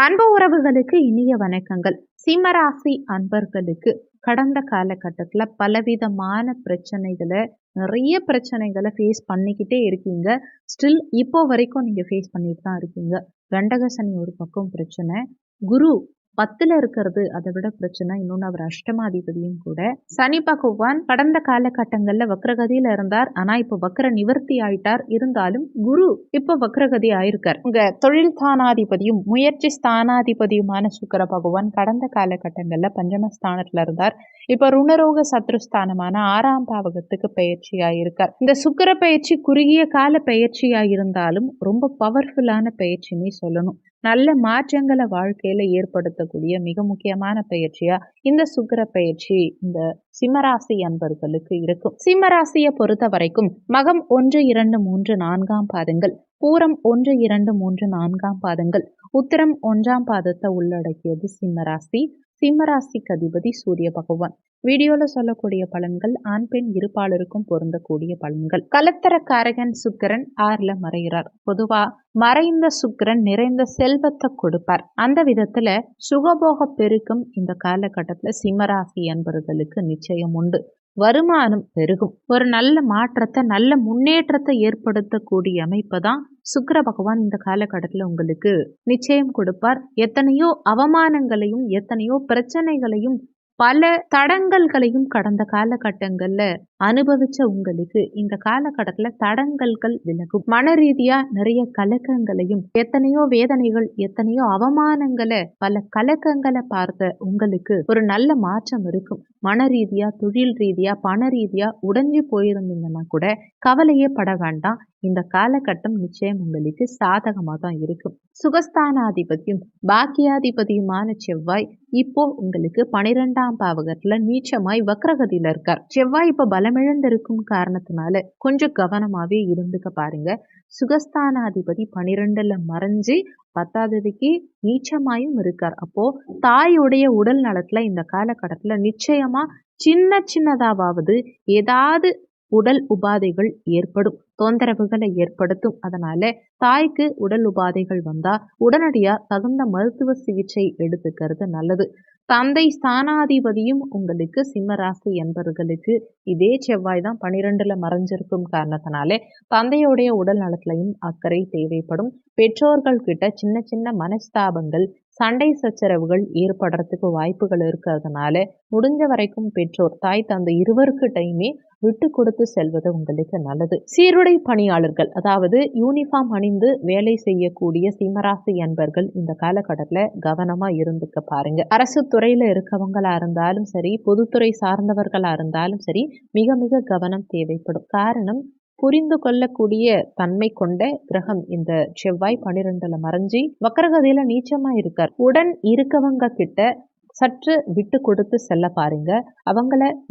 அன்பு உறவுகளுக்கு இனிய வணக்கங்கள். சிம்மராசி அன்பர்களுக்கு கடந்த காலகட்டத்தில் பலவிதமான நிறைய பிரச்சனைகளை ஃபேஸ் பண்ணிக்கிட்டே இருக்கீங்க. ஸ்டில் இப்போ வரைக்கும் நீங்கள் ஃபேஸ் பண்ணிட்டு தான் இருக்கீங்க. கண்டக சனி ஒரு பக்கம் பிரச்சனை, குரு 10ல் இருக்கிறது அதை விட பிரச்சனை. இன்னொன்று அவர் அஷ்டமாதிபதியும் கூட. சனி பகவான் கடந்த காலகட்டங்களில் வக்ரகதியில் இருந்தார். ஆனால் இப்போ வக்ர நிவர்த்தி ஆயிட்டார். இருந்தாலும் குரு இப்போ வக்ரகதி ஆயிருக்கார். உங்க தொழில் ஸ்தானாதிபதியும் முயற்சி ஸ்தானாதிபதியுமான சுக்கிர பகவான் கடந்த காலகட்டங்களில் பஞ்சமஸ்தானத்தில் இருந்தார். இப்போ ருணரோக சத்ருஸ்தானமான 6ஆம் பாவகத்துக்கு பயிற்சியாயிருக்கார். இந்த சுக்கிர பயிற்சி குறுகிய கால பயிற்சியாயிருந்தாலும் ரொம்ப பவர்ஃபுல்லான பயிற்சின்னு சொல்லணும். நல்ல மாற்றங்களை வாழ்க்கையில ஏற்படுத்தக்கூடிய மிக முக்கியமான பயிற்சியா இந்த சுக்கிர பயிற்சி இந்த சிம்மராசி அன்பர்களுக்கு இருக்கும். சிம்மராசியை பொறுத்த வரைக்கும் மகம் 1, 2, 3, 4ஆம் பாதங்கள், பூரம் 1, 2, 3, 4ஆம் பாதங்கள், உத்திரம் 1ஆம் பாதத்தை உள்ளடக்கியது சிம்மராசி. சிம்மராசிக்கு அதிபதி சூரிய பகவான். வீடியோல சொல்லக்கூடிய பலன்கள் ஆண் பெண் இருபாலருக்கும் பொருந்தக்கூடிய பலன்கள். கலத்தரக்காரகன் சுக்கிரன் 6ல மறைகிறார். பொதுவா மறைந்த சுக்கிரன் நிறைந்த செல்வத்தை கொடுப்பார். அந்த விதத்துல சுகபோக பெருக்கம் இந்த காலகட்டத்துல சிம்மராசி என்பவர்களுக்கு நிச்சயம் உண்டு. வருமானம் பெருகும். ஒரு நல்ல மாற்றத்தை நல்ல முன்னேற்றத்தை ஏற்படுத்தக்கூடிய அமைப்பை தான் சுக்கிர பகவான் இந்த காலகட்டத்தில் உங்களுக்கு நிச்சயம் கொடுப்பார். எத்தனையோ அவமானங்களையும் எத்தனையோ பிரச்சனைகளையும் பல தடங்கல்களையும் கடந்த காலகட்டங்கள்ல அனுபவிச்ச உங்களுக்கு இந்த காலகட்டத்துல தடங்கல்கள் விலகும். மன ரீதியா நிறைய கலக்கங்களையும் எத்தனையோ வேதனைகள் எத்தனையோ அவமானங்களை பல கலக்கங்களை பார்த்த உங்களுக்கு ஒரு நல்ல மாற்றம் இருக்கும். மன ரீதியா தொழில் ரீதியா பண ரீதியா உடைஞ்சு போயிருந்தீங்கன்னா கூட கவலையே பட வேண்டாம். இந்த காலகட்டம் நிச்சயம் உங்களுக்கு சாதகமாக தான் இருக்கும். சுகஸ்தானாதிபதியும் பாக்கியாதிபதியுமான செவ்வாய் இப்போ உங்களுக்கு 12ஆம் பாவகத்துல நீச்சமாய் வக்ரகதியில இருக்கார். செவ்வாய் இப்ப பலமிழந்திருக்கும் காரணத்தினால கொஞ்சம் கவனமாவே இருந்துக்க பாருங்க. சுகஸ்தானாதிபதி 12ல மறைஞ்சு 10ஆவதுக்கு நீச்சமாயும் இருக்கார். அப்போ தாயுடைய உடல் நலத்துல இந்த காலகட்டத்துல நிச்சயமா சின்னதாவது ஏதாவது உடல் உபாதைகள் ஏற்படும், தொந்தரவுகளை ஏற்படுத்தும். அதனால தாய்க்கு உடல் உபாதைகள் வந்தா உடனடியா தகுந்த மருத்துவ சிகிச்சை எடுத்துக்கிறது நல்லது. தந்தை ஸ்தானாதிபதியும் உங்களுக்கு சிம்மராசி என்பவர்களுக்கு இதே செவ்வாய் தான் 12ல மறைஞ்சிருக்கும் காரணத்தினாலே தந்தையுடைய உடல் நலத்திலையும் அக்கறை தேவைப்படும். பெற்றோர்கள் கிட்ட சின்ன மனஸ்தாபங்கள் சண்டை சச்சரவுகள் ஏற்படுறதுக்கு வாய்ப்புகள் இருக்கிறதுனால முடிஞ்ச வரைக்கும் பெற்றோர் தாய் தந்தை இருவருக்கிட்டையுமே விட்டு கொடுத்து செல்வது உங்களுக்கு நல்லது. சீருடை பணியாளர்கள், அதாவது யூனிஃபார்ம் அணிந்து வேலை செய்யக்கூடிய சிம்மராசி என்பர்கள் இந்த காலகட்டத்துல கவனமா இருந்துக்க பாருங்க. அரசு துறையில இருக்கவங்களா இருந்தாலும் சரி, பொதுத்துறை சார்ந்தவர்களா இருந்தாலும் சரி, மிக கவனம் தேவைப்படும். காரணம், புரிந்து கொள்ளக்கூடிய தன்மை கொண்ட கிரகம் இந்த செவ்வாய் 12ல மறைஞ்சி வக்ரகதியில நீச்சமா இருக்கார். உடன் இருக்கவங்க கிட்ட சற்று விட்டு கொடுத்து செல்ல பாருங்க.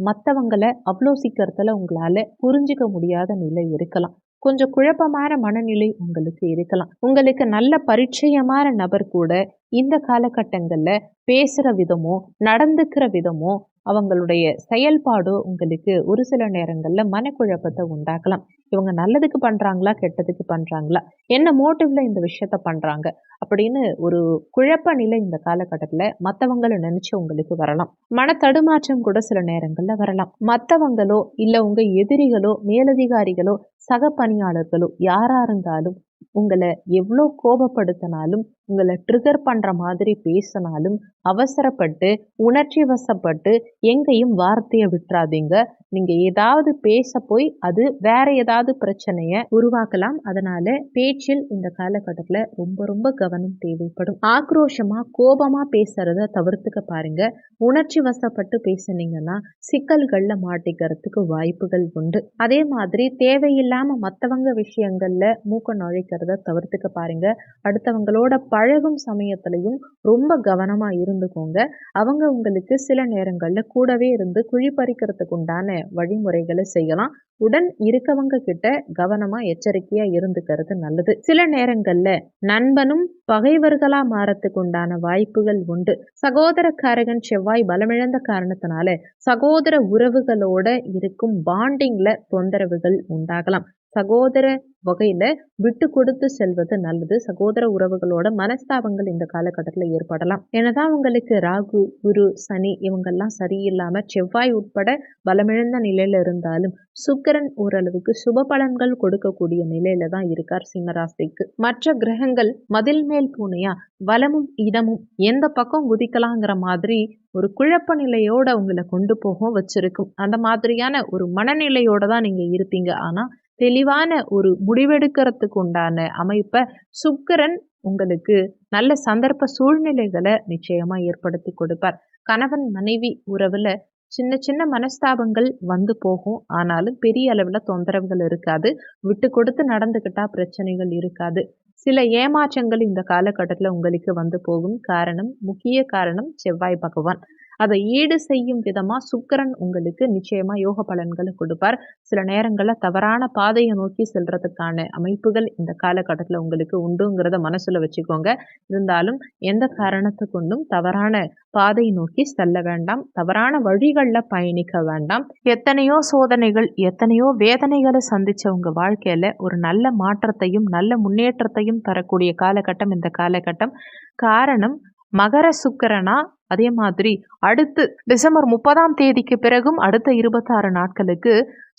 மற்றவங்களை அவ்வளோ சீக்கிரத்துல உங்களால புரிஞ்சுக்க முடியாத நிலை இருக்கலாம். கொஞ்சம் குழப்பமான மனநிலை உங்களுக்கு இருக்கலாம். உங்களுக்கு நல்ல பரிச்சயமான நபர் கூட இந்த காலகட்டங்கள்ல பேசுற விதமோ நடந்துக்கிற விதமோ அவங்களுடைய செயல்பாடோ உங்களுக்கு ஒரு சில நேரங்கள்ல மனக்குழப்பத்தை உண்டாக்கலாம். இவங்க நல்லதுக்கு பண்றாங்களா கெட்டதுக்கு பண்றாங்களா, என்ன மோட்டிவ்ல இந்த விஷயத்த பண்றாங்க அப்படின்னு ஒரு குழப்ப நிலை இந்த காலகட்டத்துல மற்றவங்களை நினைச்சு உங்களுக்கு வரலாம். மன தடுமாற்றம் கூட சில நேரங்கள்ல வரலாம். மற்றவங்களோ இல்ல உங்க எதிரிகளோ மேலதிகாரிகளோ சக பணியாளர்களோ யாரா இருந்தாலும் உங்களை எவ்வளோ கோபப்படுத்தினாலும் உங்களை ட்ரிகர் பண்ற மாதிரி பேசினாலும் அவசரப்பட்டு உணர்ச்சி வசப்பட்டு எங்கேயும் வார்த்தையை விட்டுறாதீங்க. நீங்க ஏதாவது பேச போய் அது வேற ஏதாவது பிரச்சனைய உருவாக்கலாம். அதனால பேச்சில் இந்த காலகட்டத்துல ரொம்ப கவனம் தேவைப்படும். ஆக்ரோஷமா கோபமா பேசுறத தவிர்த்துக்க பாருங்க. உணர்ச்சி வசப்பட்டு பேசுனீங்கன்னா சிக்கல்கள்ல மாட்டிக்கிறதுக்கு வாய்ப்புகள் உண்டு. அதே மாதிரி தேவையில்லாம மற்றவங்க விஷயங்கள்ல மூக்க நுழைக்கிறத தவிர்த்துக்க பாருங்க. அடுத்தவங்களோட பழகும் சமயத்திலையும் ரொம்ப கவனமா இருந்துக்கோங்க. அவங்க உங்களுக்கு சில நேரங்கள்ல கூடவே இருந்து குழிப்பறிக்கிறதுக்கு உண்டான வழிமுறைகளை செய்யலாம். உடன் இருக்கவங்க கிட்ட கவனமா எச்சரிக்கையா இருந்துக்கிறது நல்லது. சில நேரங்கள்ல நண்பனும் பகைவர்களா மாறத்துக்கு உண்டான வாய்ப்புகள் உண்டு. சகோதரக்காரகன் செவ்வாய் பலமிழந்த காரணத்தினால சகோதர உறவுகளோட இருக்கும் பாண்டிங்ல தொந்தரவுகள் உண்டாகலாம். சகோதர வகையில விட்டு கொடுத்து செல்வது நல்லது. சகோதர உறவுகளோட மனஸ்தாபங்கள் இந்த காலகட்டத்துல ஏற்படலாம். என்னதான் உங்களுக்கு ராகு, குரு, சனி இவங்கெல்லாம் சரியில்லாம செவ்வாய் உட்பட பலமிழந்த நிலையில இருந்தாலும் சுக்கிரன் ஓரளவுக்கு சுப பலன்கள் கொடுக்கக்கூடிய நிலையில தான் இருக்கார் சிம்மராசிக்கு. மற்ற கிரகங்கள் மதில் மேல் பூனையா வலமும் இடமும் எந்த பக்கம் குதிக்கலாங்கிற மாதிரி ஒரு குழப்ப நிலையோட உங்களை கொண்டு போக வச்சிருக்கும். அந்த மாதிரியான ஒரு மனநிலையோட தான் நீங்க இருப்பீங்க. ஆனா தெளிவான ஒரு முடிவெடுக்கிறதுக்கு உண்டான அமைப்பை சுக்கிரன் உங்களுக்கு நல்ல சந்தர்ப்ப சூழ்நிலைகளை நிச்சயமா ஏற்படுத்தி கொடுப்பார். கணவன் மனைவி உறவுல சின்ன சின்ன மனஸ்தாபங்கள் வந்து போகும். ஆனாலும் பெரிய அளவுல தொந்தரவுகள் இருக்காது. விட்டு கொடுத்து நடந்துக்கிட்டா பிரச்சனைகள் இருக்காது. சில ஏமாற்றங்கள் இந்த காலகட்டத்தில் உங்களுக்கு வந்து போகும். முக்கிய காரணம் செவ்வாய் பகவான். அதை ஈடு செய்யும் விதமா சுக்கிரன் உங்களுக்கு நிச்சயமா யோக பலன்களை கொடுப்பார். சில நேரங்களில் தவறான பாதையை நோக்கி செல்றதுக்கான அமைப்புகள் இந்த காலகட்டத்தில் உங்களுக்கு உண்டுங்கிறத மனசுல வச்சுக்கோங்க. இருந்தாலும் எந்த காரணத்தை கொண்டும் தவறான பாதை நோக்கி செல்ல வேண்டாம். தவறான வழிகளில் பயணிக்க வேண்டாம். எத்தனையோ சோதனைகள், எத்தனையோ வேதனைகளை சந்திச்ச உங்க வாழ்க்கையில ஒரு நல்ல மாற்றத்தையும் நல்ல முன்னேற்றத்தையும் தரக்கூடிய காலகட்டம் இந்த காலகட்டம். காரணம் மகர சுக்கிரனா, அதே மாதிரி அடுத்து டிசம்பர் 30 பிறகும் அடுத்த 26 நாட்களுக்கு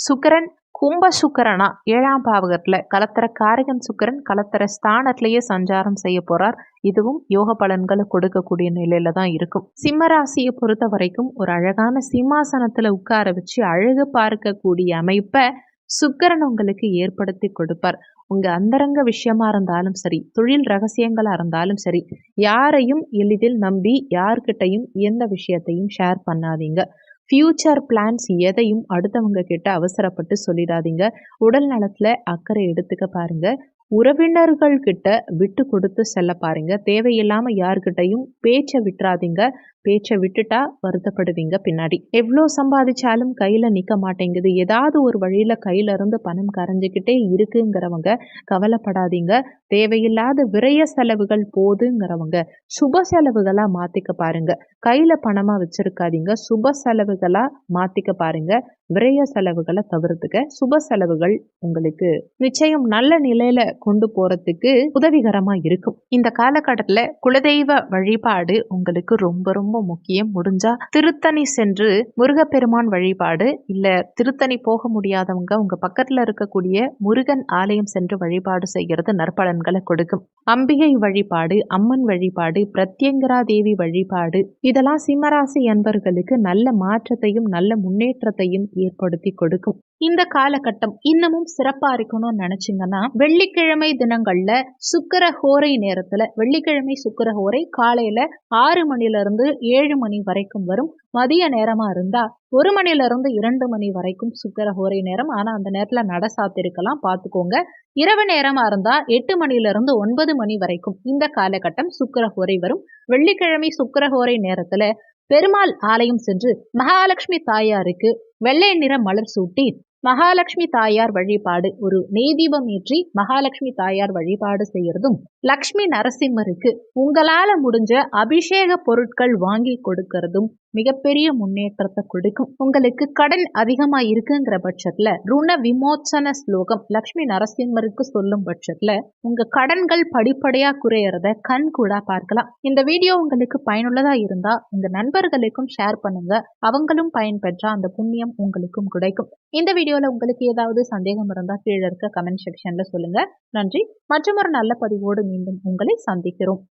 சுக்கிரன் கும்ப சுக்கிரனா 7ஆம் பாவகத்துல கலத்தர காரகன் சுக்கிரன் கலத்தர ஸ்தானத்திலேயே சஞ்சாரம் செய்ய போறார். இதுவும் யோக பலன்களை கொடுக்கக்கூடிய நிலையில தான் இருக்கும். சிம்ம ராசியை பொறுத்த வரைக்கும் ஒரு அழகான சிம்மாசனத்துல உட்கார வச்சு அழகு பார்க்கக்கூடிய அமைப்பை சுக்கிரன் உங்களுக்கு ஏற்படுத்தி கொடுப்பார். உங்க அந்தரங்க விஷயமா இருந்தாலும் சரி, தொழில் ரகசியங்களா இருந்தாலும் சரி, யாரையும் எளிதில் நம்பி யார்கிட்டையும் எந்த விஷயத்தையும் ஷேர் பண்ணாதீங்க. ஃபியூச்சர் பிளான்ஸ் எதையும் அடுத்தவங்க கிட்ட அவசரப்பட்டு சொல்லிடாதீங்க. உடல் நலத்துல அக்கறை எடுத்துக்க பாருங்க. உறவினர்கள் கிட்ட விட்டு கொடுத்து செல்ல பாருங்க. தேவையில்லாம யார்கிட்டையும் பேச்சை விட்டுறாதீங்க. பேச்சை விட்டுட்டா வருத்தப்படுவீங்க பின்னாடி. எவ்வளோ சம்பாதிச்சாலும் கையில நிக்க மாட்டேங்குது, ஏதாவது ஒரு வழியில கையில இருந்து பணம் கரைஞ்சிக்கிட்டே இருக்குங்கிறவங்க கவலைப்படாதீங்க. தேவையில்லாத விரய செலவுகள் போதுங்கிறவங்க சுப செலவுகளா மாத்திக்க பாருங்க. கையில பணமா வச்சிருக்காதீங்க, சுப செலவுகளா மாத்திக்க பாருங்க. விரய செலவுகளை தவிர்த்துக்க சுப செலவுகள் உங்களுக்கு நிச்சயம் நல்ல நிலையில கொண்டு போறதுக்கு உதவிகரமா இருக்கும். இந்த காலகட்டத்துல குலதெய்வ வழிபாடு உங்களுக்கு ரொம்ப ரொம்ப முக்கியம். முடிஞ்சா திருத்தணி சென்று முருகப்பெருமான் வழிபாடு, இல்ல திருத்தணி போக முடியாதவங்க உங்க பக்கத்துல இருக்கக்கூடிய முருகன் ஆலயம் சென்று வழிபாடு செய்கிறது நற்பலன்களை கொடுக்கும். அம்பிகை வழிபாடு, அம்மன் வழிபாடு, பிரத்யங்கரா தேவி வழிபாடு இதெல்லாம் சிம்மராசி அன்பர்களுக்கு நல்ல மாற்றத்தையும் நல்ல முன்னேற்றத்தையும் ஏற்படுத்தி கொடுக்கும். இந்த காலகட்டம் இன்னமும் சிறப்பா இருக்கணும்னு நினைச்சீங்கன்னா வெள்ளிக்கிழமை தினங்கள்ல சுக்கிர ஹோரை நேரத்துல, வெள்ளிக்கிழமை சுக்கிர ஹோரை காலையில 6 மணில இருந்து 7 மணி வரைக்கும் வரும். மதிய நேரமா இருந்தா 1 மணில இருந்து 2 மணி வரைக்கும் சுக்கிர ஹோரை நேரம். ஆனா அந்த நேரத்துல நட சாத்திருக்கலாம், பாத்துக்கோங்க. இரவு நேரமா இருந்தா 8 மணில இருந்து 9 மணி வரைக்கும் இந்த காலகட்டம் சுக்கிர ஹோரை வரும். வெள்ளிக்கிழமை சுக்கிர ஹோரை நேரத்துல பெருமாள் ஆலயம் சென்று மகாலட்சுமி தாயாருக்கு வெள்ளை நிற மலர் சூட்டி மகாலட்சுமி தாயார் வழிபாடு, ஒரு நெய் தீபம் ஏற்றி மகாலட்சுமி தாயார் வழிபாடு செய்யறதும், லக்ஷ்மி நரசிம்மருக்கு உங்களால முடிஞ்ச அபிஷேக பொருட்கள் வாங்கி கொடுக்கறதும் மிகப்பெரிய முன்னேற்றத்தை கொடுக்கும். உங்களுக்கு கடன் அதிகமா இருக்குங்கிற பட்சத்துல ருண விமோச்சன ஸ்லோகம் லக்ஷ்மி நரசிம்மருக்கு சொல்லும் பட்சத்துல உங்க கடன்கள் படிப்படியா குறையறத கண் கூட பார்க்கலாம். இந்த வீடியோ உங்களுக்கு பயனுள்ளதா இருந்தா உங்க நண்பர்களுக்கும் ஷேர் பண்ணுங்க. அவங்களும் பயன்பெற்றா அந்த புண்ணியம் உங்களுக்கும் கிடைக்கும். இந்த வீடியோல உங்களுக்கு ஏதாவது சந்தேகம் இருந்தா கீழே இருக்க கமெண்ட் செக்ஷன்ல சொல்லுங்க. நன்றி. மற்றொரு நல்ல பதிவோடு மீண்டும் உங்களை சந்திக்கிறோம்.